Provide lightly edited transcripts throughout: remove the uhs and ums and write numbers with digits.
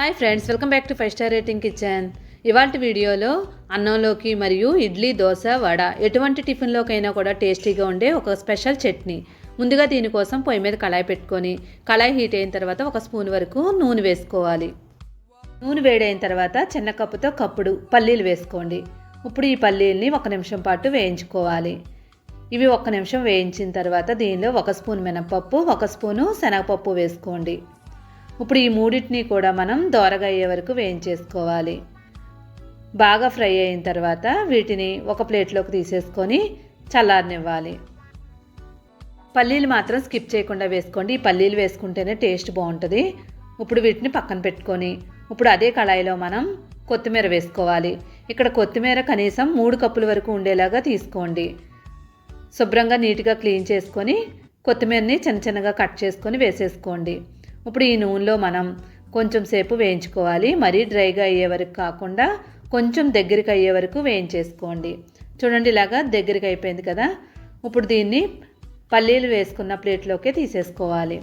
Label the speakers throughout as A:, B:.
A: Hi friends, welcome back to 5 star rating kitchen. ఇవాల్టి వీడియోలో అన్నంలోకి మరియు ఇడ్లీ, దోశ, వడ ఎటువంటి టిఫిన్లోకైనా కూడా టేస్టీగా ఉండే ఒక స్పెషల్ చట్నీ. ముందుగా దీనికోసం పొయ్యి మీద కళాయి పెట్టుకొని కళాయి హీట్ అయిన తర్వాత 1 స్పూన్ వరకు నూనె వేసుకోవాలి. నూనె వేడైన తర్వాత చిన్న కప్పుతో కప్పుడు పల్లీలు వేసుకోండి. ఇప్పుడు ఈ పల్లీల్ని 1 నిమిషం పాటు వేయించుకోవాలి. ఇవి 1 నిమిషం వేయించిన తర్వాత దీనిలో 1 స్పూన్ మినపప్పు, 1 స్పూను శనగపప్పు వేసుకోండి. ఇప్పుడు ఈ మూడింటిని కూడా మనం దోరగా అయ్యే వరకు వేయించేసుకోవాలి. బాగా ఫ్రై అయిన తర్వాత వీటిని ఒక ప్లేట్లోకి తీసేసుకొని చల్లారనివ్వాలి. పల్లీలు మాత్రం స్కిప్ చేయకుండా వేసుకోండి. ఈ పల్లీలు వేసుకుంటేనే టేస్ట్ బాగుంటుంది. ఇప్పుడు వీటిని పక్కన పెట్టుకొని ఇప్పుడు అదే కళాయిలో మనం కొత్తిమీర వేసుకోవాలి. ఇక్కడ కొత్తిమీర కనీసం 3 కప్పుల వరకు ఉండేలాగా తీసుకోండి. శుభ్రంగా నీట్గా క్లీన్ చేసుకొని కొత్తిమీరని చిన్న చిన్నగా కట్ చేసుకొని వేసేసుకోండి. ఇప్పుడు ఈ నూనెలో మనం కొంచెం సేపు వేయించుకోవాలి. మరీ డ్రైగా అయ్యే వరకు కాకుండా కొంచెం దగ్గరికి అయ్యే వరకు వేయించేసుకోండి. చూడండి, ఇలాగా దగ్గరికి అయిపోయింది కదా. ఇప్పుడు దీన్ని పల్లీలు వేసుకున్న ప్లేట్లోకి తీసేసుకోవాలి.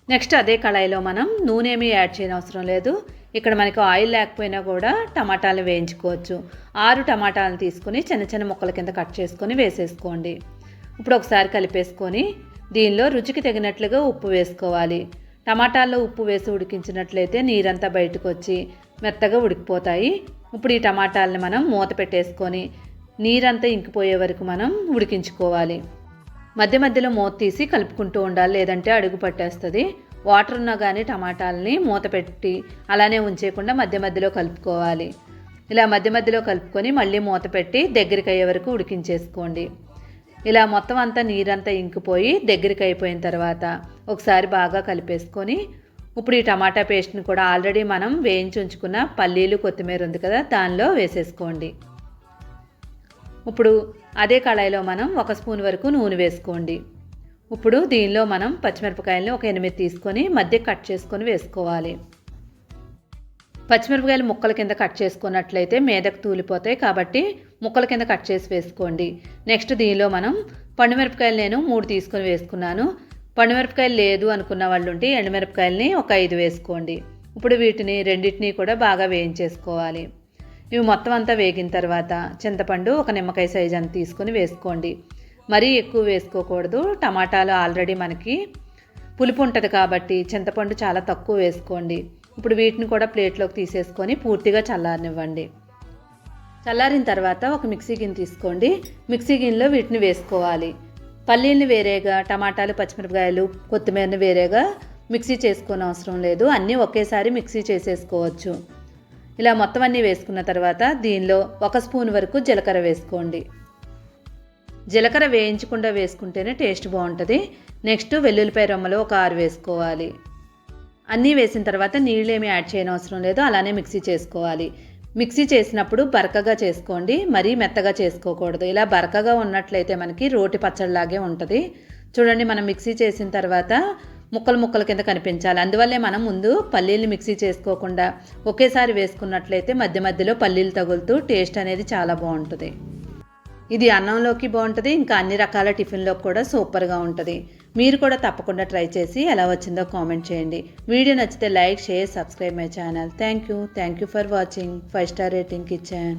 A: నెక్స్ట్ అదే కళాయిలో మనం నూనె ఏమీ యాడ్ చేయనవసరం లేదు. ఇక్కడ మనకు ఆయిల్ లేకపోయినా కూడా టమాటాలు వేయించుకోవచ్చు. 6 టమాటాలను తీసుకుని చిన్న చిన్న ముక్కల కింద కట్ చేసుకొని వేసేసుకోండి. ఇప్పుడు ఒకసారి కలిపేసుకొని దీనిలో రుచికి తగినట్లుగా ఉప్పు వేసుకోవాలి. టమాటాల్లో ఉప్పు వేసి ఉడికించినట్లయితే నీరంతా బయటకు వచ్చి మెత్తగా ఉడికిపోతాయి. ఇప్పుడు ఈ టమాటాలని మనం మూత పెట్టేసుకొని నీరంతా ఇంకిపోయే వరకు మనం ఉడికించుకోవాలి. మధ్య మధ్యలో మూత తీసి కలుపుకుంటూ ఉండాలి, లేదంటే అడుగు పట్టేస్తుంది. వాటర్ ఉన్నా కానీ టమాటాలని మూత పెట్టి అలానే ఉంచేయకుండా మధ్య మధ్యలో కలుపుకోవాలి. ఇలా మధ్య మధ్యలో కలుపుకొని మళ్ళీ మూత పెట్టి దగ్గరికి అయ్యే వరకు ఉడికించేసుకోండి. ఇలా మొత్తం అంతా నీరంతా ఇంకిపోయి దగ్గరికి అయిపోయిన తర్వాత ఒకసారి బాగా కలిపేసుకొని ఇప్పుడు ఈ టమాటా పేస్ట్ని కూడా ఆల్రెడీ మనం వేయించి ఉంచుకున్న పల్లీలు, కొత్తిమీర ఉంది కదా, దానిలో వేసేసుకోండి. ఇప్పుడు అదే కళాయిలో మనం 1 స్పూన్ వరకు నూనె వేసుకోండి. ఇప్పుడు దీనిలో మనం పచ్చిమిరపకాయలని ఒక 8 తీసుకొని మధ్య కట్ చేసుకొని వేసుకోవాలి. పచ్చిమిరపకాయలు ముక్కల కింద కట్ చేసుకున్నట్లయితే మీదకు తూలిపోతాయి, కాబట్టి ముక్కల కింద కట్ చేసి వేసుకోండి. నెక్స్ట్ దీనిలో మనం పండుమిరపకాయలు నేను 3 తీసుకొని వేసుకున్నాను. పండుమిరపకాయలు లేదు అనుకున్న వాళ్ళు ఉంటే ఎండుమిరపకాయలని ఒక 5 వేసుకోండి. ఇప్పుడు వీటిని రెండింటినీ కూడా బాగా వేయించేసుకోవాలి. ఇవి మొత్తం అంతా వేగిన తర్వాత చింతపండు ఒక నిమ్మకాయ సైజ్ అంత తీసుకొని వేసుకోండి. మరీ ఎక్కువ వేసుకోకూడదు. టమాటాలు ఆల్రెడీ మనకి పులుపు ఉంటుంది కాబట్టి చింతపండు చాలా తక్కువ వేసుకోండి. ఇప్పుడు వీటిని కూడా ప్లేట్లోకి తీసేసుకొని పూర్తిగా చల్లారనివ్వండి. చల్లారిన తర్వాత ఒక మిక్సీ గిన్నె తీసుకోండి. మిక్సీ గిన్నెలో వీటిని వేసుకోవాలి. పల్లీల్ని వేరేగా, టమాటాలు, పచ్చిమిరపకాయలు, కొత్తిమీరని వేరేగా మిక్సీ చేసుకోని అవసరం లేదు. అన్నీ ఒకేసారి మిక్సీ చేసేసుకోవచ్చు. ఇలా మొత్తం అన్నీ వేసుకున్న తర్వాత దీనిలో 1 స్పూన్ వరకు జీలకర్ర వేసుకోండి. జీలకర్ర వేయించకుండా వేసుకుంటేనే టేస్ట్ బాగుంటుంది. నెక్స్ట్ వెల్లుల్లిపాయ రమ్మలు ఒక 6 వేసుకోవాలి. అన్నీ వేసిన తర్వాత నీళ్ళు ఏమీ యాడ్ చేయని అవసరం లేదు, అలానే మిక్సీ చేసుకోవాలి. మిక్సీ చేసినప్పుడు బరకగా చేసుకోండి, మరీ మెత్తగా చేసుకోకూడదు. ఇలా బరకగా ఉన్నట్లయితే మనకి రోటి పచ్చడిలాగే ఉంటుంది. చూడండి, మనం మిక్సీ చేసిన తర్వాత ముక్కలు ముక్కల కింద కనిపించాలి. అందువల్లే మనం ముందు పల్లీలు మిక్సీ చేసుకోకుండా ఒకేసారి వేసుకున్నట్లయితే మధ్య మధ్యలో పల్లీలు తగులుతూ టేస్ట్ అనేది చాలా బాగుంటుంది. ఇది అన్నంలోకి బాగుంటుంది, ఇంకా అన్ని రకాల టిఫిన్లోకి కూడా సూపర్గా ఉంటుంది. మీరు కూడా తప్పకుండా ట్రై చేసి ఎలా వచ్చిందో కామెంట్ చేయండి. వీడియో నచ్చితే like, share, subscribe my channel. Thank you for watching 5 star rating kitchen.